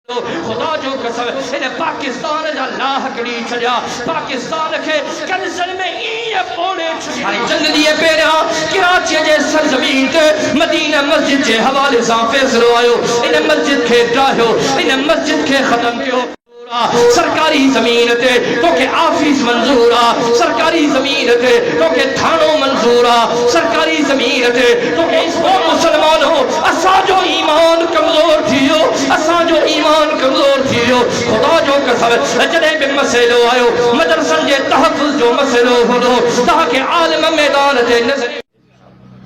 خدا جو قسم انہیں پاکستان جا لاہ کڑی چھڑیا پاکستان کے کنزل میں یہ پوڑے چھڑیا جنگ دیئے پیرا کراچی جے سرزمین تے مدینہ مسجد جے حوالے سان فیصلو آئیو انہیں مسجد کے ڈراہو انہیں مسجد کے ختم کیو سرکاری زمین تے تو کہ آفیس منظورا سرکاری زمین تے تو کہ تھانوں منظورا سرکاری زمین تے تو کہ اس کو مسلمانوں اسا جو ایمان کمزور تھیو اسا جو ایمان کمزور تھیو خدا جو قسم جڑے بھی مسئلو آئیو مدرسن جے تحفظ جو مسئلو ہو تاکہ عالم میدان تے نظر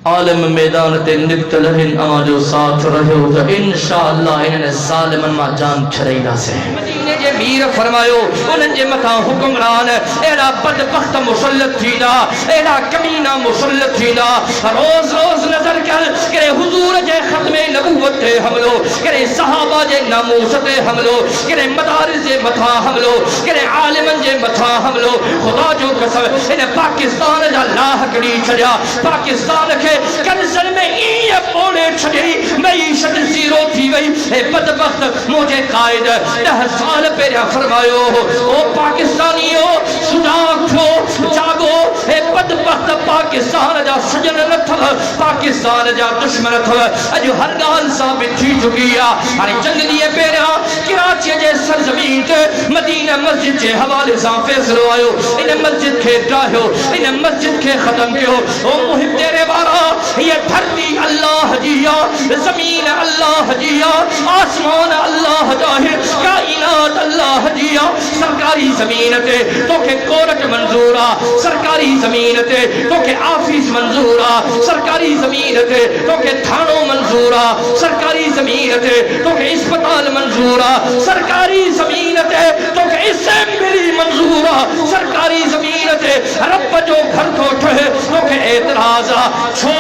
عالم میدان تے نکتل ہن آجو ساتھ رہے ہو تو انشاءاللہ انہیں ظالمن ما جان چھڑائی دا سے مدینے جے میر فرمایو انہیں جے مطا حکمران ایڑا بدبخت مسلط تھی دا ایڑا کمینہ مسلط تھی دا روز روز نظر کر کرے حضور جے ختم نبوت تے حملو کرے صحابہ جے ناموس تے حملو کرے مدارس جے مطا حملو کرے عالمن جے مطا حملو خدا جو قسم انہیں پاکستان جا لاہ کڑی چھڑیا پاکستان کے کنزل میں یہ پوڑے چھڑی معیشت زیرو تھی وئی اے بدبخت مجھے قائد 10 سال پہلے فرمایو او پاکستانیو سجاگ تھو جاگو اے بدبخت پاکستان جا سجن نہ تھو پاکستان جا دشمن تھو اج ہر گال ثابت تھی چکی ہے جنگ دیے پہلے کراچی جے سرزمین تے مدینہ مسجد کے حوالے سان فیصلو آئیو انہیں مسجد کے ڈراہو انہیں مسجد کے ختم کیو او محب تیرے بارا یہ دھرتی اللہ جیا زمین اللہ جیا آسمان اللہ جاہر کائنات اللہ جیا سرکاری زمین تے تو کہ کورٹ منظورا سرکاری زمین تے تو کہ آفیس منظورا سرکاری زمین تے تو کہ تھانوں منظورا سرکاری زمین تے تو کہ اسپتال منظورا سرکاری زمین تے تو کہ اسمبلی منظورا سرکاری زمین تے رب جو گھر کو ٹھے تو کہ اعتراضا چھو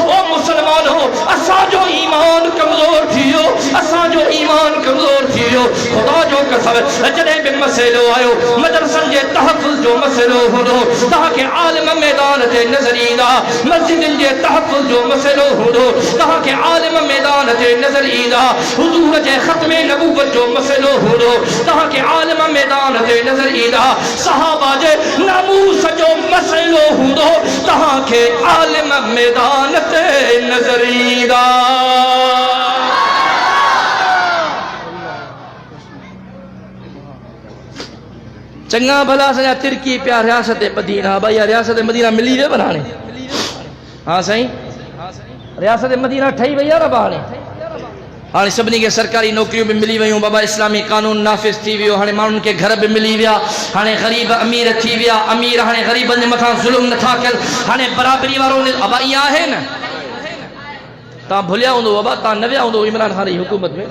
او مسلمانوں اسا جو ایمان کمزور تھیو اسا جو ایمان کمزور تھیو خدا جو قسم جڑے بھی مسئلو آئیو مدرسن جے تحفظ جو مسئلو ہو تاکہ عالم میدان تے نظری دا مسجد جے تحفظ جو مسئلو ہو تاکہ عالم میدان تے نظری دا حضور جے ختم نبوت جو مسئلو ہو تاکہ عالم میدان تے نظری دا صحابہ جے ناموس جو مسئلو ہو تاکہ عالم میدان تے نظری دا چنگا بھلا سنیا ترکی پیا ریاست مدینہ بھائی ریاست مدینہ ملی وے بنانے ہاں صحیح ریاست مدینہ ٹھائی وے یار بانے ہاں سبنی کے سرکاری نوکریوں بھی ملی ویوں بابا اسلامی قانون نافذ تھی ویو ہاں مانن کے گھر بھی ملی ویا ہاں غریب امیر تھی ویا امیر ہاں غریبن دے متھاں ظلم نہ تھا کل ہاں برابری واروں نے ابا یہ ہے نا تا بھلیا ہوندو بابا تا نویا ہوندو عمران خان حکومت میں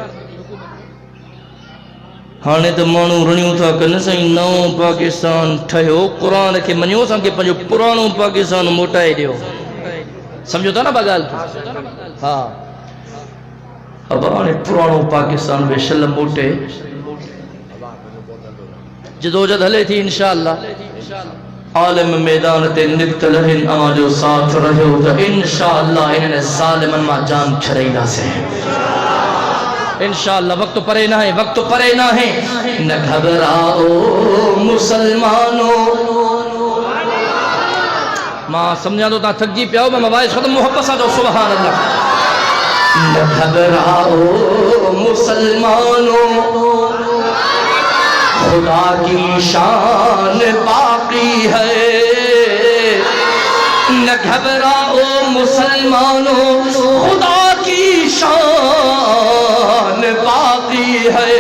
ہاں تو مانو رنیوں تھا کہ نسائیں نو پاکستان ٹھہو قرآن کے منیو سان کے پنجو پرانو پاکستان موٹائے دیو سمجھو تھا نا بگال ہاں اب آنے پرانو پاکستان بے شلم موٹے جدو جد ہلے تھی انشاءاللہ عالم میدان تے نکتل ہن آجو ساتھ رہے ہو تو انشاءاللہ انہیں ظالمن ما جان چھڑائی دا سے انشاءاللہ وقت پرے نہ ہے وقت پرے نہ ہے نہ گھبراؤ مسلمانوں ماں سمجھا دو تا تھک جی پیاؤ میں مباعث ختم محبت سا دو سبحان اللہ نہ گھبراؤ مسلمانوں خدا کی شان باقی ہے نہ گھبراؤ مسلمانوں خدا کی شان باقی ہے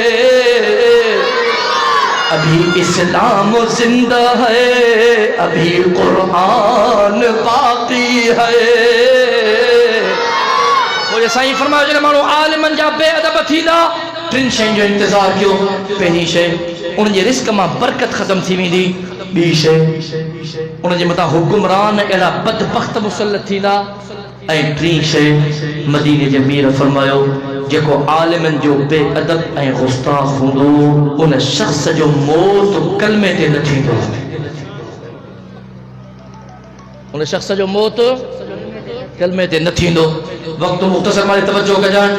ابھی اسلام زندہ ہے ابھی قرآن باقی ہے وہ سائیں فرمایا جنہیں مانو عالمن جا بے ادب تھی دا ٹرین شہیں جو انتظار کیوں پہلی شہیں انہیں جے رزق ماں برکت ختم تھی میں دی بی شہیں انہیں جے مطا حکمران ایڑا بدبخت مسلط تھی دا اے ٹرین شہیں مدینہ جے میر فرمایو جے کو عالمن جو بے ادب اے غستاخ ہوندو انہیں شخص جو موت کلمے تے نہ تھی دو انہیں شخص جو موت کلمے تے نہ تھی دو وقت مختصر مارے توجہ کا جان